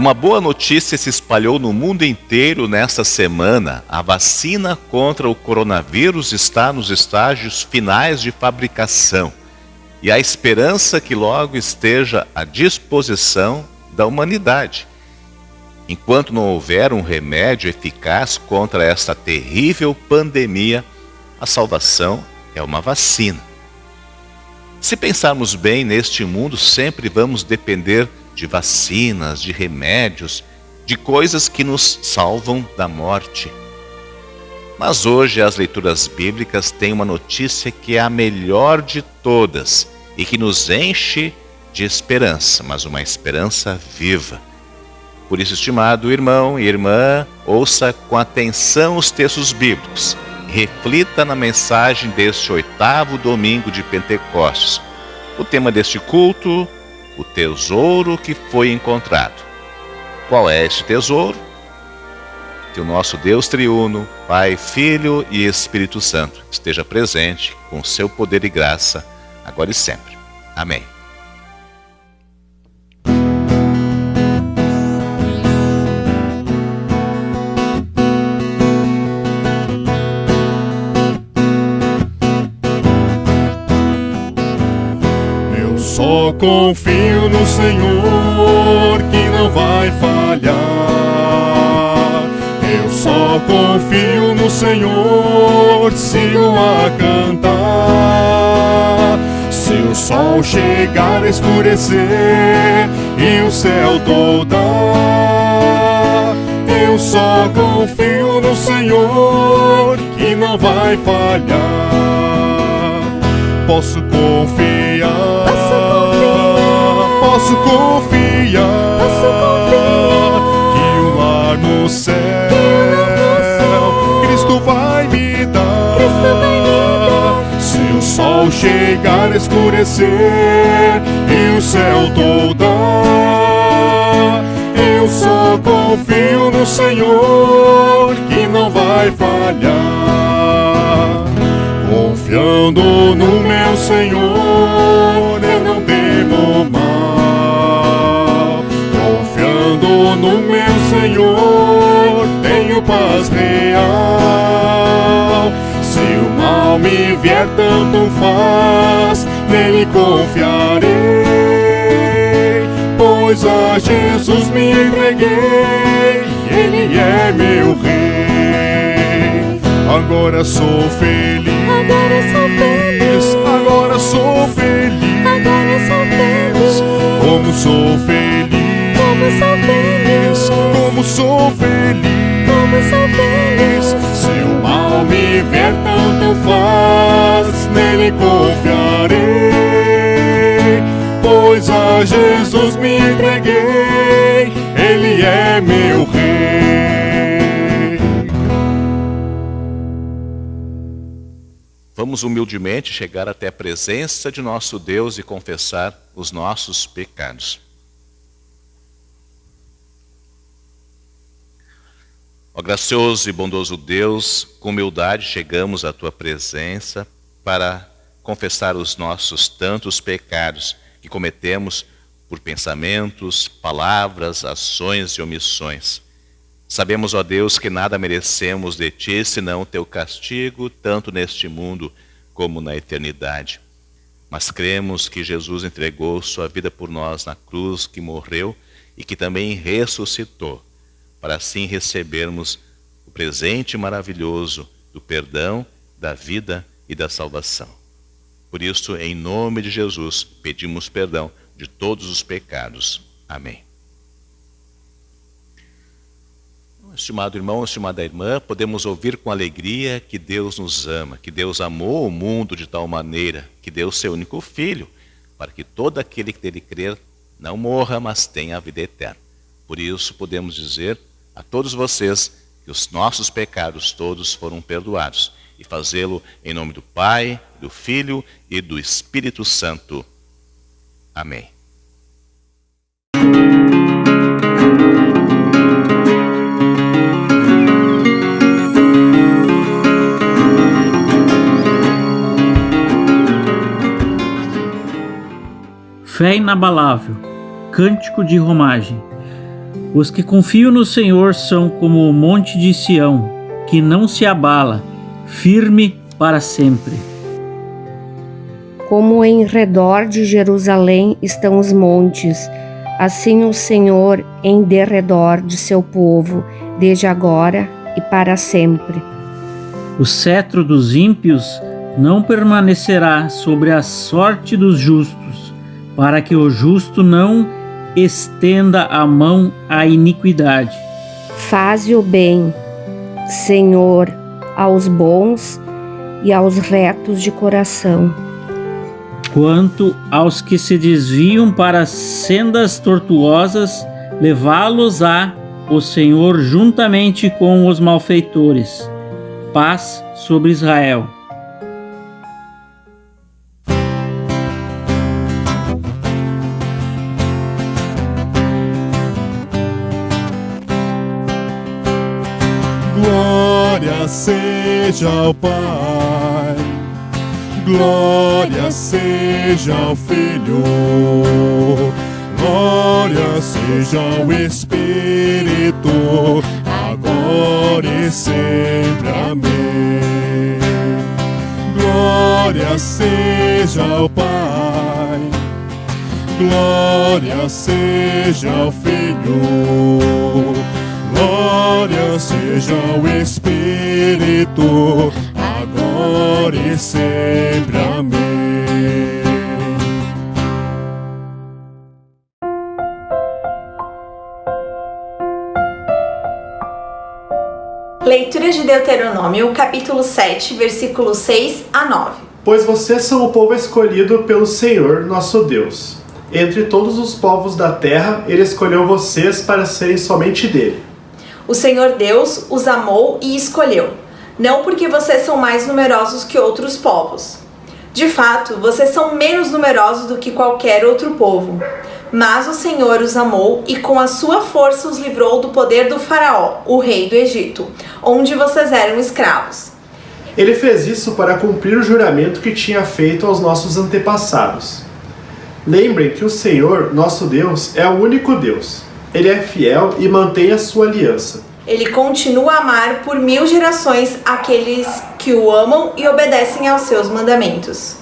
Uma boa notícia se espalhou no mundo inteiro nesta semana. A vacina contra o coronavírus está nos estágios finais de fabricação e há esperança que logo esteja à disposição da humanidade. Enquanto não houver um remédio eficaz contra esta terrível pandemia, a salvação é uma vacina. Se pensarmos bem, neste mundo sempre vamos depender de vacinas, de remédios, de coisas que nos salvam da morte. Mas hoje as leituras bíblicas têm uma notícia que é a melhor de todas e que nos enche de esperança, mas uma esperança viva. Por isso, estimado irmão e irmã, ouça com atenção os textos bíblicos e reflita na mensagem deste 8º domingo de Pentecostes. O tema deste culto: o tesouro que foi encontrado. Qual é este tesouro? Que o nosso Deus triuno, Pai, Filho e Espírito Santo, esteja presente com seu poder e graça, agora e sempre. Amém. Só confio no Senhor que não vai falhar. Eu só confio no Senhor, sigo a cantar. Se o sol chegar a escurecer e o céu toldar, eu só confio no Senhor que não vai falhar. Posso confiar, posso confiar que o lar no céu Cristo vai me dar. Se o sol chegar a escurecer e o céu toldar, eu só confio no Senhor que não vai falhar. Confiando no meu Senhor, eu não temo mal. Confiando no meu Senhor, tenho paz real. Se o mal me vier, tanto faz, nele confiarei. Pois a Jesus me entreguei, ele é meu rei. Agora sou feliz, agora sou feliz, como sou feliz, como sou feliz. Se o mal me vier, tanto faz, nele confiarei. Pois a Jesus me entreguei, ele é meu rei. Vamos humildemente chegar até a presença de nosso Deus e confessar os nossos pecados. Ó gracioso e bondoso Deus, com humildade chegamos à tua presença para confessar os nossos tantos pecados que cometemos por pensamentos, palavras, ações e omissões. Sabemos, ó Deus, que nada merecemos de ti, senão o teu castigo, tanto neste mundo como na eternidade. Mas cremos que Jesus entregou sua vida por nós na cruz, que morreu e que também ressuscitou, para assim recebermos o presente maravilhoso do perdão, da vida e da salvação. Por isso, em nome de Jesus, pedimos perdão de todos os pecados. Amém. Estimado irmão, estimada irmã, podemos ouvir com alegria que Deus nos ama, que Deus amou o mundo de tal maneira que deu seu único Filho, para que todo aquele que nele crer não morra, mas tenha a vida eterna. Por isso podemos dizer a todos vocês que os nossos pecados todos foram perdoados, e fazê-lo em nome do Pai, do Filho e do Espírito Santo. Amém. Fé inabalável, cântico de romagem. Os que confiam no Senhor são como o monte de Sião, que não se abala, firme para sempre. Como em redor de Jerusalém estão os montes, assim o Senhor em derredor de seu povo, desde agora e para sempre. O cetro dos ímpios não permanecerá sobre a sorte dos justos, para que o justo não estenda a mão à iniquidade. Faze o bem, Senhor, aos bons e aos retos de coração. Quanto aos que se desviam para sendas tortuosas, levá-los-á o Senhor juntamente com os malfeitores. Paz sobre Israel. Glória seja ao Pai, glória seja ao Filho, glória seja ao Espírito, agora e sempre. Amém. Glória seja ao Pai, glória seja ao Filho, glória seja ao Espírito, agora e sempre. Amém. Leitura de Deuteronômio, capítulo 7, versículos 6 a 9. Pois vocês são o povo escolhido pelo Senhor, nosso Deus. Entre todos os povos da terra, Ele escolheu vocês para serem somente dele. O Senhor Deus os amou e escolheu, não porque vocês são mais numerosos que outros povos. De fato, vocês são menos numerosos do que qualquer outro povo. Mas o Senhor os amou e com a sua força os livrou do poder do faraó, o rei do Egito, onde vocês eram escravos. Ele fez isso para cumprir o juramento que tinha feito aos nossos antepassados. Lembrem que o Senhor, nosso Deus, é o único Deus. Ele é fiel e mantém a sua aliança. Ele continua a amar por 1000 gerações aqueles que o amam e obedecem aos seus mandamentos.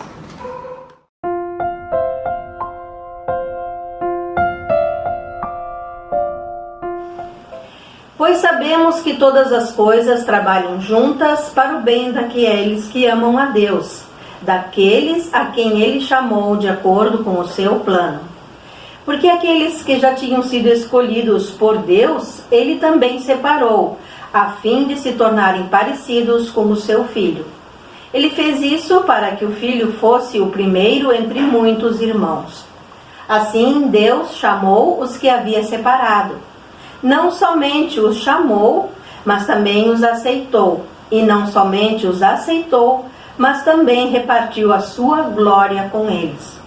Pois sabemos que todas as coisas trabalham juntas para o bem daqueles que amam a Deus, daqueles a quem Ele chamou de acordo com o seu plano. Porque aqueles que já tinham sido escolhidos por Deus, Ele também separou, a fim de se tornarem parecidos com o seu Filho. Ele fez isso para que o Filho fosse o primeiro entre muitos irmãos. Assim, Deus chamou os que havia separado. Não somente os chamou, mas também os aceitou. E não somente os aceitou, mas também repartiu a sua glória com eles.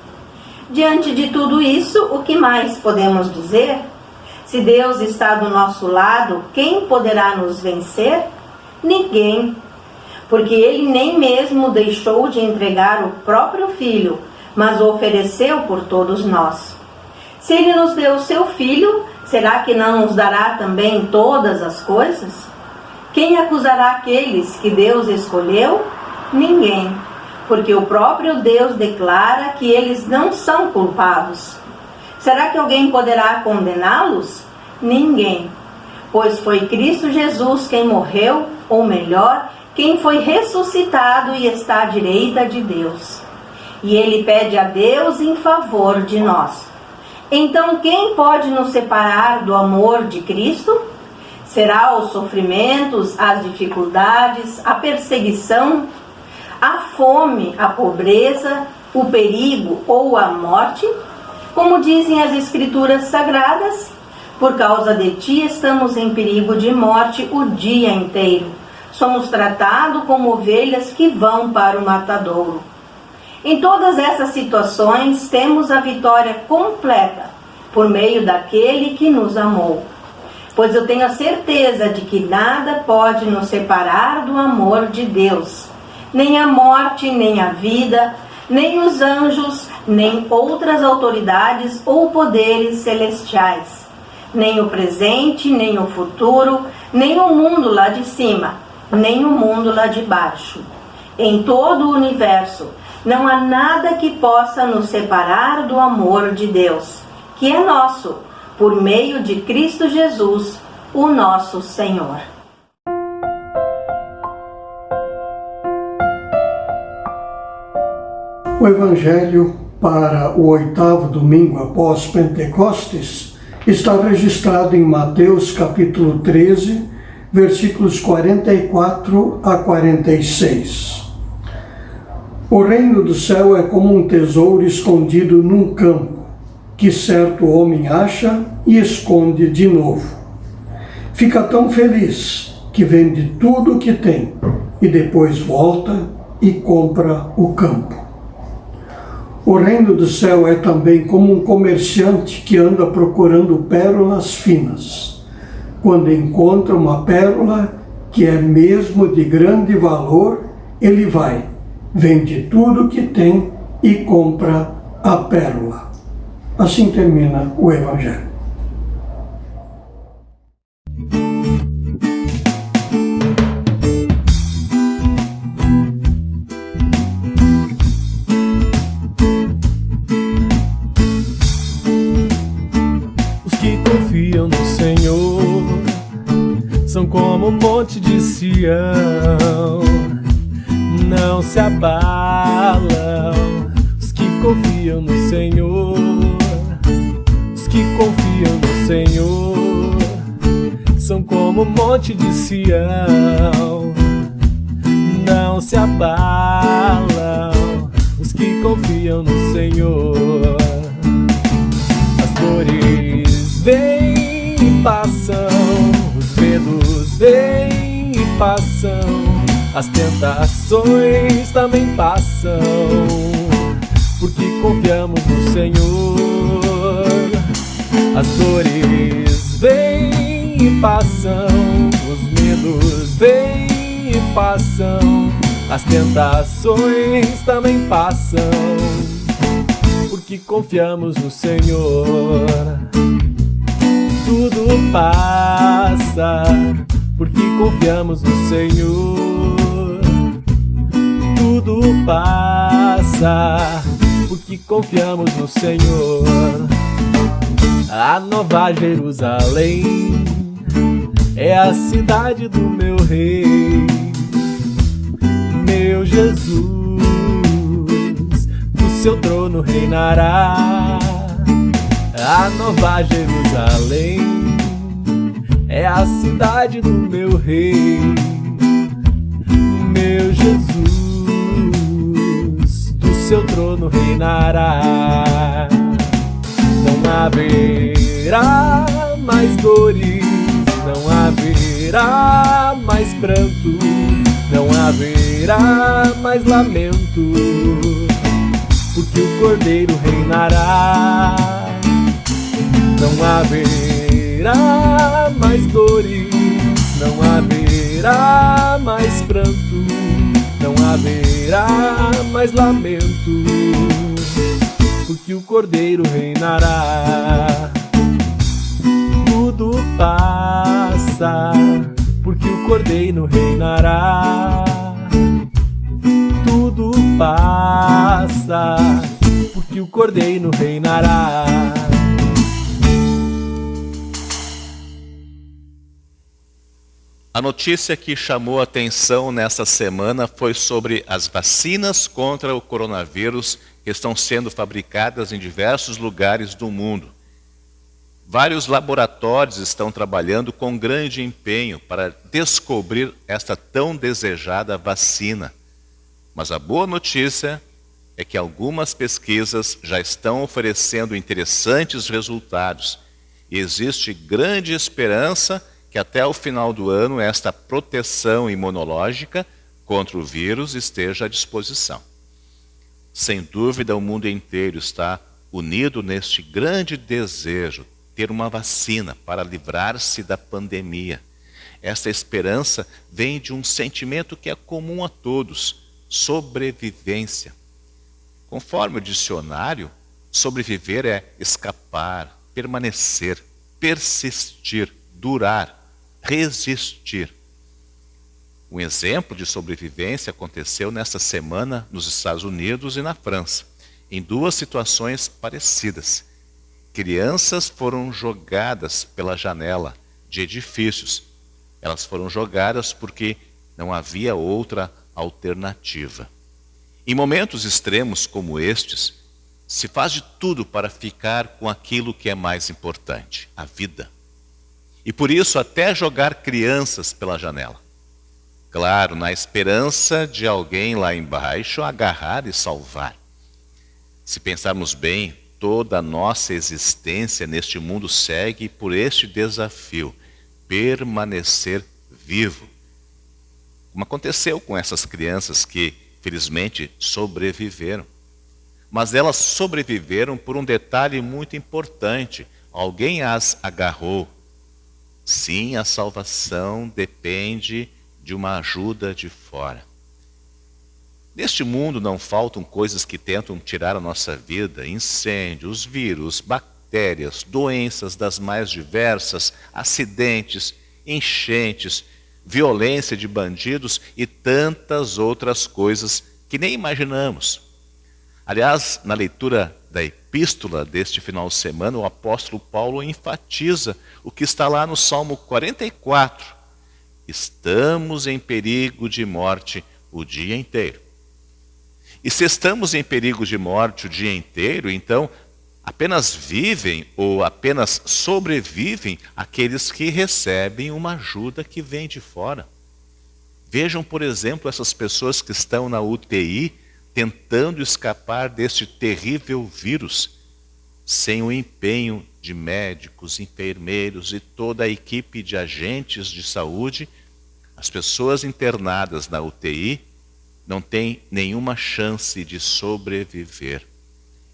Diante de tudo isso, o que mais podemos dizer? Se Deus está do nosso lado, quem poderá nos vencer? Ninguém. Porque Ele nem mesmo deixou de entregar o próprio Filho, mas o ofereceu por todos nós. Se Ele nos deu o seu Filho, será que não nos dará também todas as coisas? Quem acusará aqueles que Deus escolheu? Ninguém, porque o próprio Deus declara que eles não são culpados. Será que alguém poderá condená-los? Ninguém, pois foi Cristo Jesus quem morreu, ou melhor, quem foi ressuscitado e está à direita de Deus. E Ele pede a Deus em favor de nós. Então quem pode nos separar do amor de Cristo? Será os sofrimentos, as dificuldades, a perseguição, a fome, a pobreza, o perigo ou a morte? Como dizem as Escrituras Sagradas, por causa de ti estamos em perigo de morte o dia inteiro. Somos tratados como ovelhas que vão para o matadouro. Em todas essas situações, temos a vitória completa por meio daquele que nos amou. Pois eu tenho a certeza de que nada pode nos separar do amor de Deus. Nem a morte, nem a vida, nem os anjos, nem outras autoridades ou poderes celestiais. nem o presente, nem o futuro, nem o mundo lá de cima, nem o mundo lá de baixo. Em todo o universo, não há nada que possa nos separar do amor de Deus, que é nosso, por meio de Cristo Jesus, o nosso Senhor. O Evangelho para o 8º domingo após Pentecostes está registrado em Mateus capítulo 13, versículos 44 a 46. O reino do céu é como um tesouro escondido num campo, que certo homem acha e esconde de novo. Fica tão feliz que vende tudo o que tem e depois volta e compra o campo. O reino do céu é também como um comerciante que anda procurando pérolas finas. Quando encontra uma pérola que é mesmo de grande valor, ele vai, vende tudo o que tem e compra a pérola. Assim termina o Evangelho. Confiam no Senhor, são como um monte de Sião, não se abalam. Os que confiam no Senhor, os que confiam no Senhor, são como um monte de Sião, não se abalam. Os que confiam no Senhor, as dores vêm e passam, os medos vêm e passam, as tentações também passam, porque confiamos no Senhor. As dores vêm e passam, os medos vêm e passam, as tentações também passam, porque confiamos no Senhor. Tudo passa, porque confiamos no Senhor. Tudo passa, porque confiamos no Senhor. A Nova Jerusalém é a cidade do meu Rei, meu Jesus, do seu trono reinará. A Nova Jerusalém é a cidade do meu Rei, meu Jesus, do seu trono reinará. Não haverá mais dores, não haverá mais pranto, não haverá mais lamento, porque o Cordeiro reinará. Não haverá mais dores, não haverá mais pranto, não haverá mais lamento, porque o Cordeiro reinará. Tudo passa, porque o Cordeiro reinará. Tudo passa, porque o Cordeiro reinará. A notícia que chamou a atenção nessa semana foi sobre as vacinas contra o coronavírus que estão sendo fabricadas em diversos lugares do mundo. Vários laboratórios estão trabalhando com grande empenho para descobrir esta tão desejada vacina. Mas a boa notícia é que algumas pesquisas já estão oferecendo interessantes resultados e existe grande esperança que até o final do ano esta proteção imunológica contra o vírus esteja à disposição. Sem dúvida, o mundo inteiro está unido neste grande desejo, ter uma vacina para livrar-se da pandemia. Esta esperança vem de um sentimento que é comum a todos: sobrevivência. Conforme o dicionário, sobreviver é escapar, permanecer. persistir, durar, resistir. Um exemplo de sobrevivência aconteceu nesta semana nos Estados Unidos e na França, em duas situações parecidas. Crianças foram jogadas pela janela de edifícios. Elas foram jogadas porque não havia outra alternativa. Em momentos extremos como estes, se faz de tudo para ficar com aquilo que é mais importante, a vida. E por isso até jogar crianças pela janela. Claro, na esperança de alguém lá embaixo agarrar e salvar. Se pensarmos bem, toda a nossa existência neste mundo segue por este desafio, permanecer vivo. Como aconteceu com essas crianças que, felizmente, sobreviveram. Mas elas sobreviveram por um detalhe muito importante. Alguém as agarrou. Sim, a salvação depende de uma ajuda de fora. Neste mundo não faltam coisas que tentam tirar a nossa vida: incêndios, vírus, bactérias, doenças das mais diversas, acidentes, enchentes, violência de bandidos e tantas outras coisas que nem imaginamos. Aliás, na leitura da epístola deste final de semana, o apóstolo Paulo enfatiza o que está lá no Salmo 44. Estamos em perigo de morte o dia inteiro. E se estamos em perigo de morte o dia inteiro, então apenas vivem ou apenas sobrevivem aqueles que recebem uma ajuda que vem de fora. Vejam, por exemplo, essas pessoas que estão na UTI tentando escapar deste terrível vírus, sem o empenho de médicos, enfermeiros e toda a equipe de agentes de saúde. As pessoas internadas na UTI não têm nenhuma chance de sobreviver.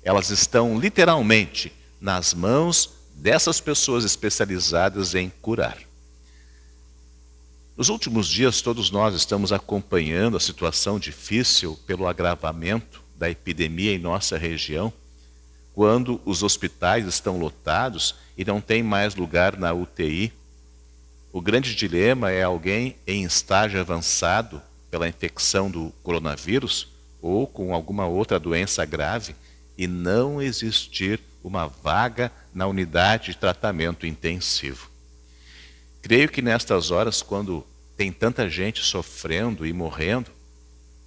Elas estão literalmente nas mãos dessas pessoas especializadas em curar. Nos últimos dias, todos nós estamos acompanhando a situação difícil pelo agravamento da epidemia em nossa região, quando os hospitais estão lotados e não tem mais lugar na UTI. O grande dilema é alguém em estágio avançado pela infecção do coronavírus ou com alguma outra doença grave e não existir uma vaga na unidade de tratamento intensivo. Creio que nestas horas, quando tem tanta gente sofrendo e morrendo,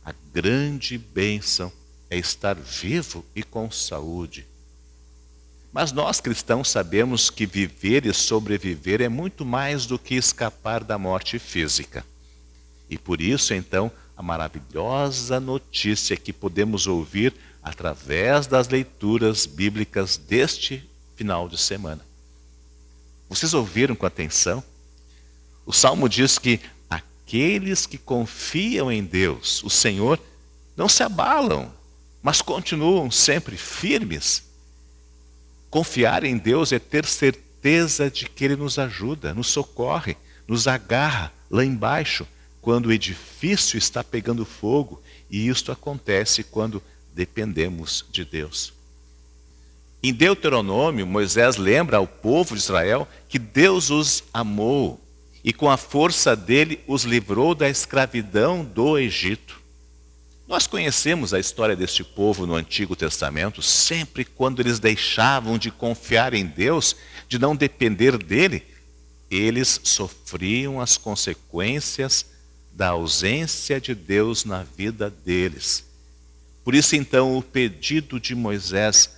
a grande bênção é estar vivo e com saúde. Mas nós cristãos sabemos que viver e sobreviver é muito mais do que escapar da morte física. E por isso, então, a maravilhosa notícia que podemos ouvir através das leituras bíblicas deste final de semana. Vocês ouviram com atenção? O Salmo diz que aqueles que confiam em Deus, o Senhor, não se abalam, mas continuam sempre firmes. Confiar em Deus é ter certeza de que Ele nos ajuda, nos socorre, nos agarra lá embaixo, quando o edifício está pegando fogo, e isto acontece quando dependemos de Deus. Em Deuteronômio, Moisés lembra ao povo de Israel que Deus os amou e com a força dele os livrou da escravidão do Egito. Nós conhecemos a história deste povo no Antigo Testamento. Sempre quando eles deixavam de confiar em Deus, de não depender dele, eles sofriam as consequências da ausência de Deus na vida deles. Por isso, então, o pedido de Moisés: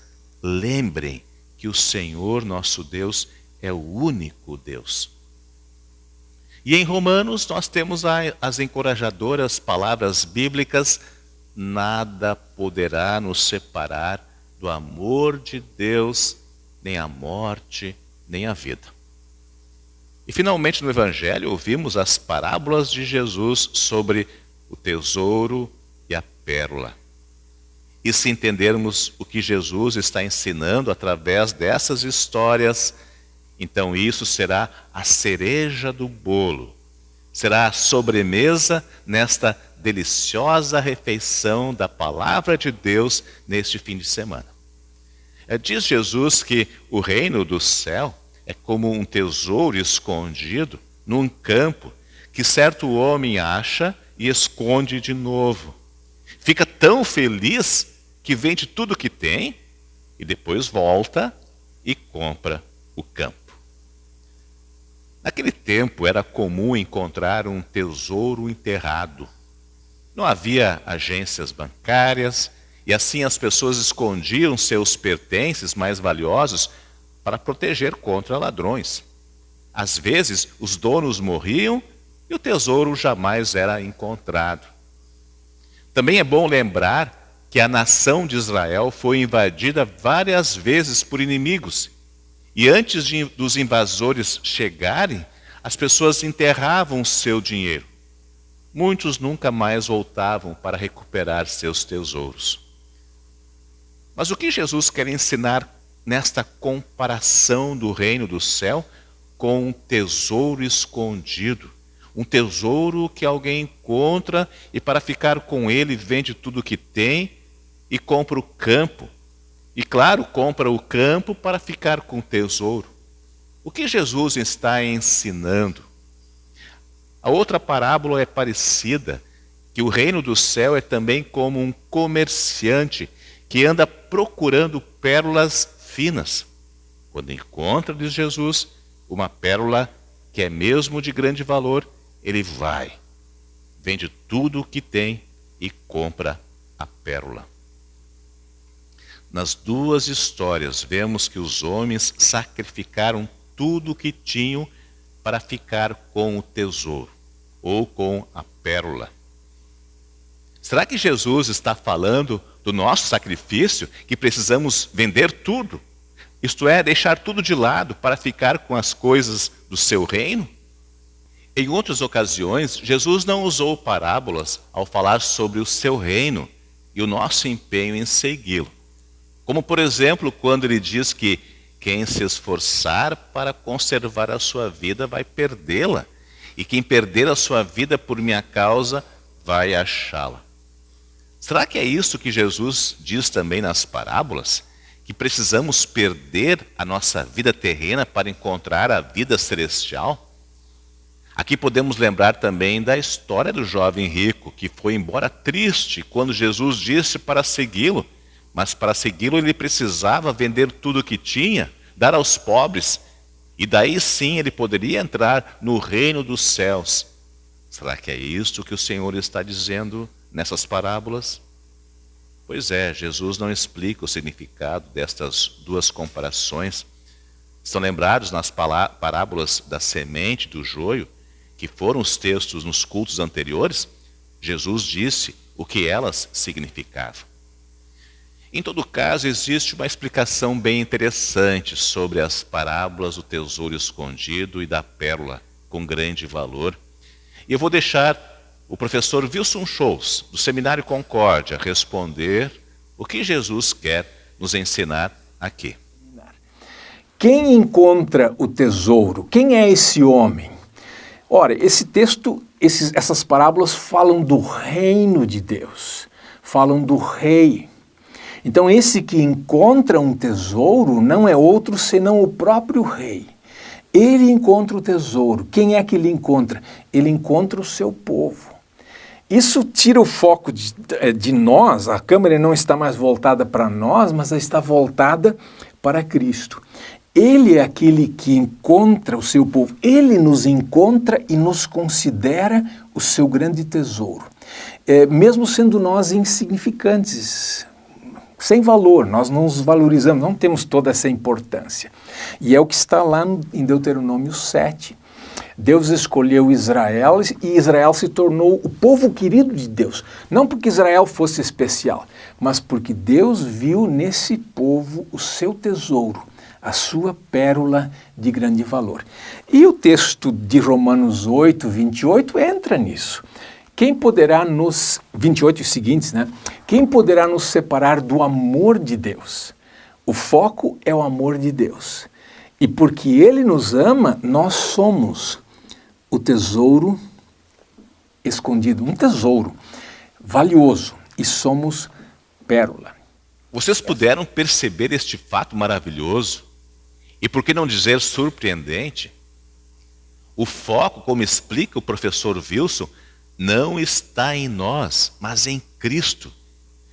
lembrem que o Senhor nosso Deus é o único Deus. E em Romanos nós temos as encorajadoras palavras bíblicas: nada poderá nos separar do amor de Deus, nem a morte, nem a vida. E finalmente no Evangelho ouvimos as parábolas de Jesus sobre o tesouro e a pérola. E se entendermos o que Jesus está ensinando através dessas histórias, então isso será a cereja do bolo, será a sobremesa nesta deliciosa refeição da palavra de Deus neste fim de semana. Diz Jesus que o reino do céu é como um tesouro escondido num campo que certo homem acha e esconde de novo. Fica tão feliz que vende tudo que tem e depois volta e compra o campo. Naquele tempo era comum encontrar um tesouro enterrado. Não havia agências bancárias e assim as pessoas escondiam seus pertences mais valiosos para proteger contra ladrões. Às vezes, os donos morriam e o tesouro jamais era encontrado. Também é bom lembrar que a nação de Israel foi invadida várias vezes por inimigos. E antes dos invasores chegarem, as pessoas enterravam seu dinheiro. Muitos nunca mais voltavam para recuperar seus tesouros. Mas o que Jesus quer ensinar nesta comparação do reino do céu com um tesouro escondido? Um tesouro que alguém encontra e para ficar com ele vende tudo o que tem e compra o campo. E claro, compra o campo para ficar com o tesouro. O que Jesus está ensinando? A outra parábola é parecida, que o reino do céu é também como um comerciante que anda procurando pérolas finas. Quando encontra, diz Jesus, uma pérola que é mesmo de grande valor, ele vai, vende tudo o que tem e compra a pérola. Nas duas histórias, vemos que os homens sacrificaram tudo o que tinham para ficar com o tesouro, ou com a pérola. Será que Jesus está falando do nosso sacrifício, que precisamos vender tudo? Isto é, deixar tudo de lado para ficar com as coisas do seu reino? Em outras ocasiões, Jesus não usou parábolas ao falar sobre o seu reino e o nosso empenho em segui-lo. Como, por exemplo, quando ele diz que quem se esforçar para conservar a sua vida vai perdê-la, e quem perder a sua vida por minha causa vai achá-la. Será que é isso que Jesus diz também nas parábolas? Que precisamos perder a nossa vida terrena para encontrar a vida celestial? Aqui podemos lembrar também da história do jovem rico, que foi embora triste quando Jesus disse para segui-lo. Mas para segui-lo ele precisava vender tudo o que tinha, dar aos pobres, e daí sim ele poderia entrar no reino dos céus. Será que é isso que o Senhor está dizendo nessas parábolas? Pois é, Jesus não explica o significado destas duas comparações. Estão lembrados nas parábolas da semente e do joio, que foram os textos nos cultos anteriores? Jesus disse o que elas significavam. Em todo caso, existe uma explicação bem interessante sobre as parábolas do tesouro escondido e da pérola com grande valor. E eu vou deixar o professor Wilson Scholz, do Seminário Concórdia, responder o que Jesus quer nos ensinar aqui. Quem encontra o tesouro? Quem é esse homem? Ora, esse texto, essas parábolas falam do reino de Deus, falam do rei. Então esse que encontra um tesouro não é outro senão o próprio rei. Ele encontra o tesouro. Quem é que ele encontra? Ele encontra o seu povo. Isso tira o foco de nós, a câmera não está mais voltada para nós, mas está voltada para Cristo. Ele é aquele que encontra o seu povo. Ele nos encontra e nos considera o seu grande tesouro. Mesmo sendo nós insignificantes, sem valor, nós não nos valorizamos, não temos toda essa importância. E é o que está lá em Deuteronômio 7. Deus escolheu Israel e Israel se tornou o povo querido de Deus. Não porque Israel fosse especial, mas porque Deus viu nesse povo o seu tesouro, a sua pérola de grande valor. E o texto de Romanos 8, 28 entra nisso. Quem poderá nos, 28 e seguintes, né? Quem poderá nos separar do amor de Deus? O foco é o amor de Deus. E porque Ele nos ama, nós somos o tesouro escondido, um tesouro valioso, e somos pérola. Vocês puderam perceber este fato maravilhoso? e por que não dizer surpreendente, o foco, como explica o professor Wilson, não está em nós, mas em Cristo.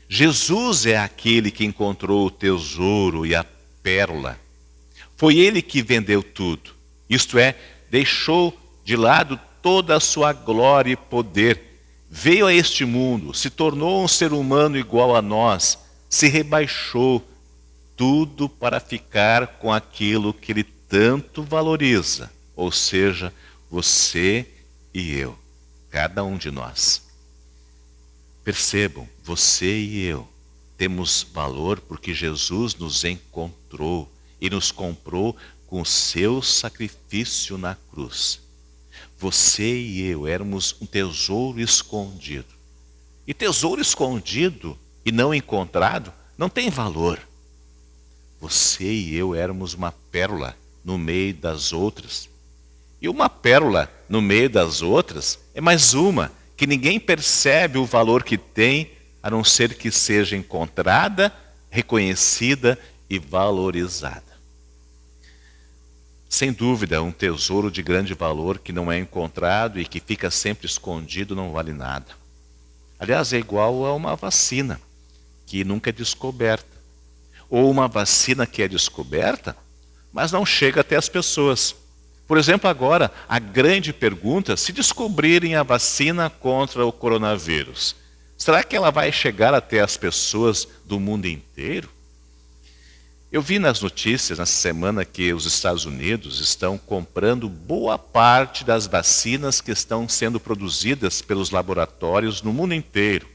Jesus é aquele que encontrou o tesouro e a pérola. Foi ele que vendeu tudo, isto é, deixou de lado toda a sua glória e poder. Veio a este mundo, se tornou um ser humano igual a nós, se rebaixou, tudo para ficar com aquilo que ele tanto valoriza, ou seja, você e eu, cada um de nós. Percebam, você e eu temos valor porque Jesus nos encontrou e nos comprou com o seu sacrifício na cruz. Você e eu éramos um tesouro escondido. E tesouro escondido e não encontrado não tem valor. Você e eu éramos uma pérola no meio das outras. E uma pérola no meio das outras é mais uma que ninguém percebe o valor que tem, a não ser que seja encontrada, reconhecida e valorizada. Sem dúvida, um tesouro de grande valor que não é encontrado e que fica sempre escondido não vale nada. Aliás, é igual a uma vacina que nunca é descoberta. Ou uma vacina que é descoberta, mas não chega até as pessoas. Por exemplo, agora, a grande pergunta, se descobrirem a vacina contra o coronavírus, será que ela vai chegar até as pessoas do mundo inteiro? Eu vi nas notícias nessa semana que os Estados Unidos estão comprando boa parte das vacinas que estão sendo produzidas pelos laboratórios no mundo inteiro.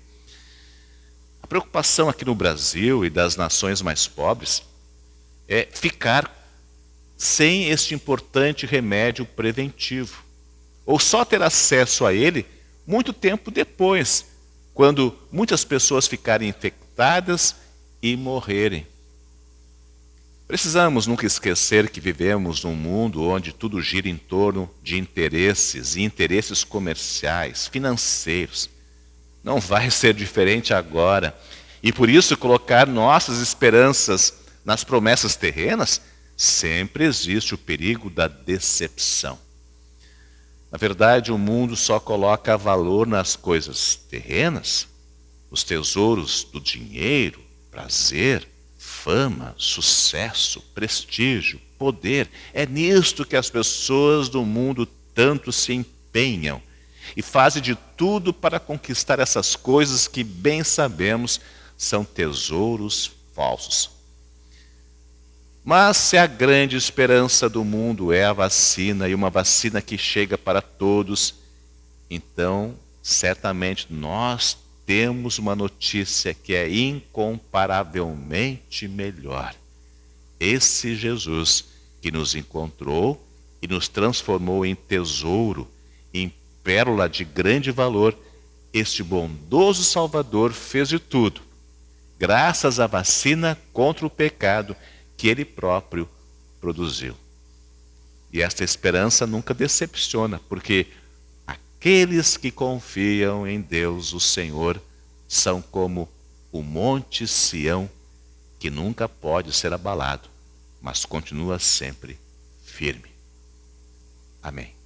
A preocupação aqui no Brasil e das nações mais pobres é ficar sem este importante remédio preventivo, ou só ter acesso a ele muito tempo depois, quando muitas pessoas ficarem infectadas e morrerem. Precisamos nunca esquecer que vivemos num mundo onde tudo gira em torno de interesses e interesses comerciais, financeiros. Não vai ser diferente agora. E por isso colocar nossas esperanças nas promessas terrenas, sempre existe o perigo da decepção. Na verdade, o mundo só coloca valor nas coisas terrenas, os tesouros do dinheiro, prazer, fama, sucesso, prestígio, poder. É nisto que as pessoas do mundo tanto se empenham e fazem de tudo para conquistar essas coisas que bem sabemos são tesouros falsos. Mas se a grande esperança do mundo é a vacina, e uma vacina que chega para todos, então certamente nós temos uma notícia que é incomparavelmente melhor. Esse Jesus que nos encontrou e nos transformou em tesouro, em pérola de grande valor, este bondoso Salvador fez de tudo, graças à vacina contra o pecado que ele próprio produziu. E esta esperança nunca decepciona, porque aqueles que confiam em Deus, o Senhor, são como o monte Sião, que nunca pode ser abalado, mas continua sempre firme. Amém.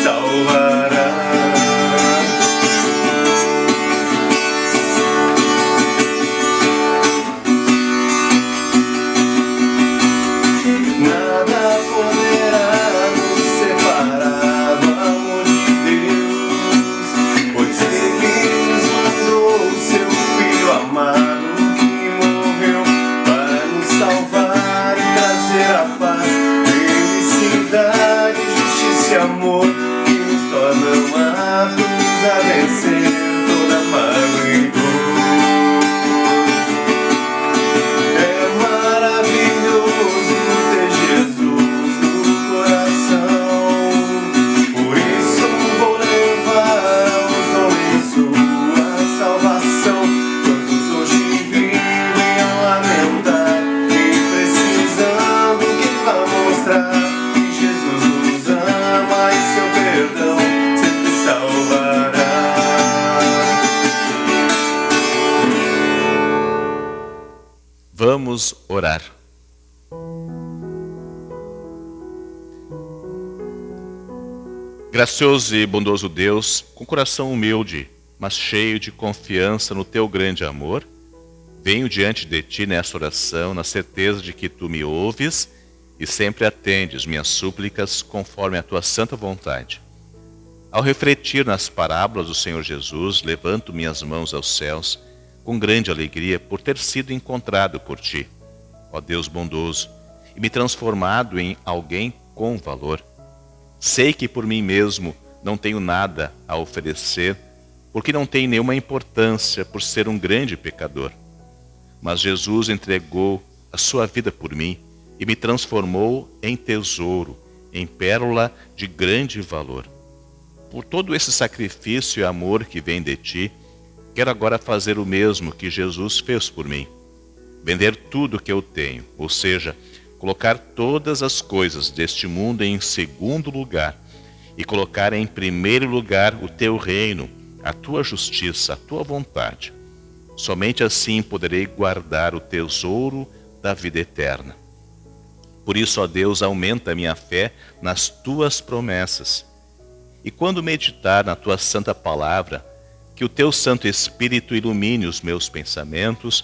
Salvará. tua mão a cruz a vencer toda mágoa e dor. É maravilhoso ter Jesus no coração, por isso vou levar aos homens sua salvação. Quantos hoje vivem a lamentar e precisando que vá mostrar que Jesus nos ama e seu perdão sempre salvará. Vamos orar. Gracioso e bondoso Deus, com coração humilde, mas cheio de confiança no teu grande amor, venho diante de ti nesta oração, na certeza de que tu me ouves e sempre atendes minhas súplicas conforme a tua santa vontade. Ao refletir nas parábolas do Senhor Jesus, levanto minhas mãos aos céus com grande alegria por ter sido encontrado por ti, ó Deus bondoso, e me transformado em alguém com valor. Sei que por mim mesmo não tenho nada a oferecer, porque não tenho nenhuma importância por ser um grande pecador. Mas Jesus entregou a sua vida por mim e me transformou em tesouro, em pérola de grande valor. Por todo esse sacrifício e amor que vem de ti, quero agora fazer o mesmo que Jesus fez por mim. Vender tudo que eu tenho, ou seja, colocar todas as coisas deste mundo em segundo lugar e colocar em primeiro lugar o teu reino, a tua justiça, a tua vontade. Somente assim poderei guardar o tesouro da vida eterna. Por isso, ó Deus, aumenta a minha fé nas tuas promessas. E quando meditar na tua santa palavra, que o teu Santo Espírito ilumine os meus pensamentos,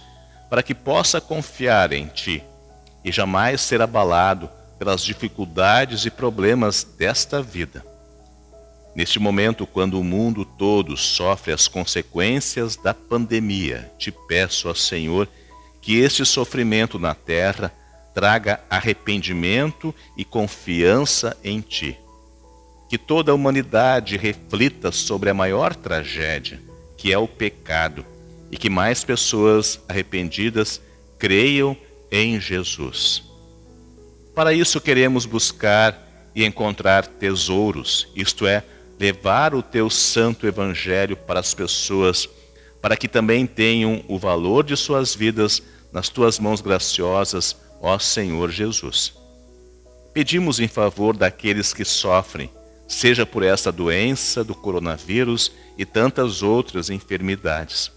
para que possa confiar em ti e jamais ser abalado pelas dificuldades e problemas desta vida. Neste momento, quando o mundo todo sofre as consequências da pandemia, te peço, ó Senhor, que este sofrimento na terra traga arrependimento e confiança em ti. Que toda a humanidade reflita sobre a maior tragédia, que é o pecado, e que mais pessoas arrependidas creiam em Jesus. Para isso queremos buscar e encontrar tesouros, isto é, levar o teu santo evangelho para as pessoas, para que também tenham o valor de suas vidas nas tuas mãos graciosas, ó Senhor Jesus. Pedimos em favor daqueles que sofrem, seja por esta doença do coronavírus e tantas outras enfermidades.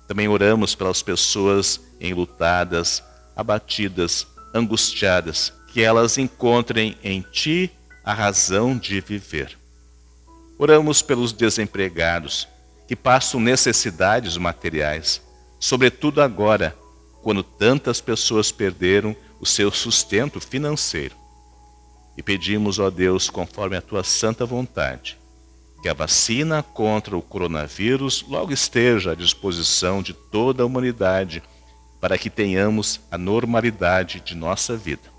Também oramos pelas pessoas enlutadas, abatidas, angustiadas, que elas encontrem em ti a razão de viver. Oramos pelos desempregados, que passam necessidades materiais, sobretudo agora, quando tantas pessoas perderam o seu sustento financeiro. E pedimos, ó Deus, conforme a tua santa vontade, que a vacina contra o coronavírus logo esteja à disposição de toda a humanidade, para que tenhamos a normalidade de nossa vida.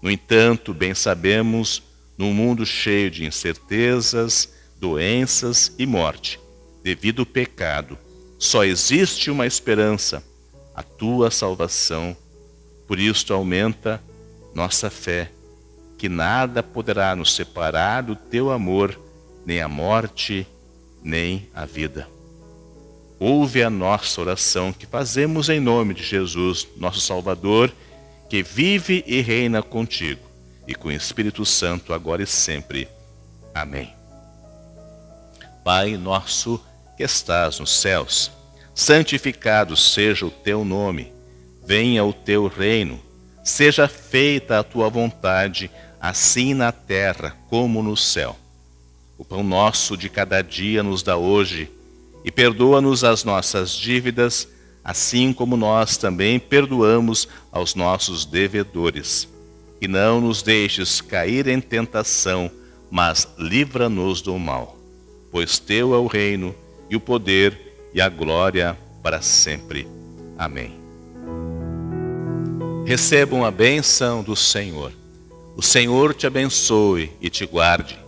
No entanto, bem sabemos, num mundo cheio de incertezas, doenças e morte, devido ao pecado, só existe uma esperança, a tua salvação. Por isso aumenta nossa fé, que nada poderá nos separar do teu amor, nem a morte, nem a vida. Ouve a nossa oração que fazemos em nome de Jesus, nosso Salvador, que vive e reina contigo, e com o Espírito Santo, agora e sempre. Amém. Pai nosso que estás nos céus, santificado seja o teu nome, venha o teu reino, seja feita a tua vontade, assim na terra como no céu. O pão nosso de cada dia nos dá hoje, e perdoa-nos as nossas dívidas, assim como nós também perdoamos aos nossos devedores. E não nos deixes cair em tentação, mas livra-nos do mal. Pois teu é o reino, e o poder, e a glória para sempre. Amém. Recebam a bênção do Senhor. O Senhor te abençoe e te guarde.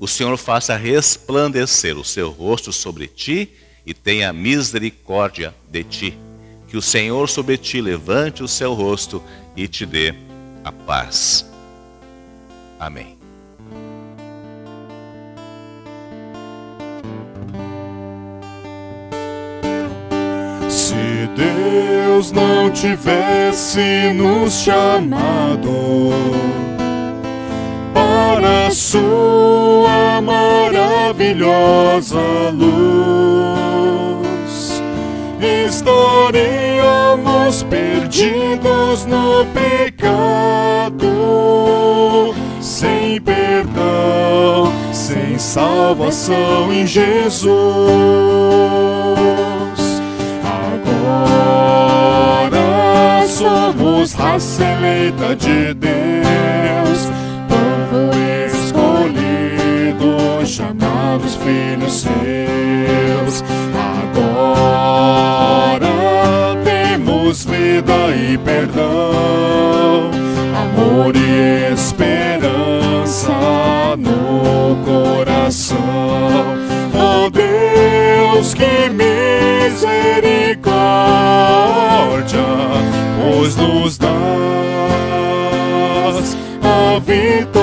o Senhor faça resplandecer o seu rosto sobre ti e tenha misericórdia de ti. Que o Senhor sobre ti levante o seu rosto e te dê a paz. Amém. Se Deus não tivesse nos chamado para a sua maravilhosa luz, estaríamos perdidos no pecado, sem perdão, sem salvação em Jesus. Agora somos raça eleita de Deus, povo escolhido, chamados filhos seus. Agora temos vida e perdão, amor e esperança no coração. Oh Deus, que misericórdia, pois nos dás a vitória.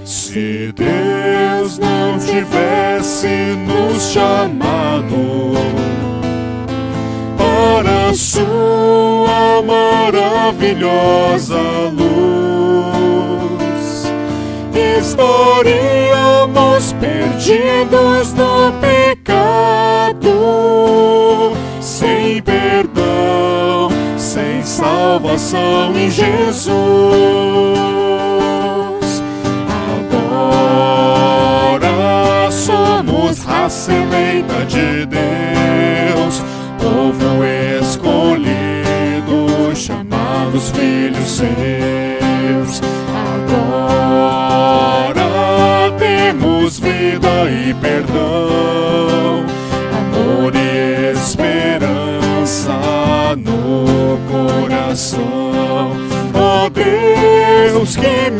Se Deus não tivesse nos chamado para a sua maravilhosa luz, estaríamos perdidos no pecado, sem perdão, sem salvação em Jesus. Agora somos raça eleita de Deus, povo escolhido, chamados filhos seus. Agora temos vida e perdão, amor e esperança no coração. Oh Deus, que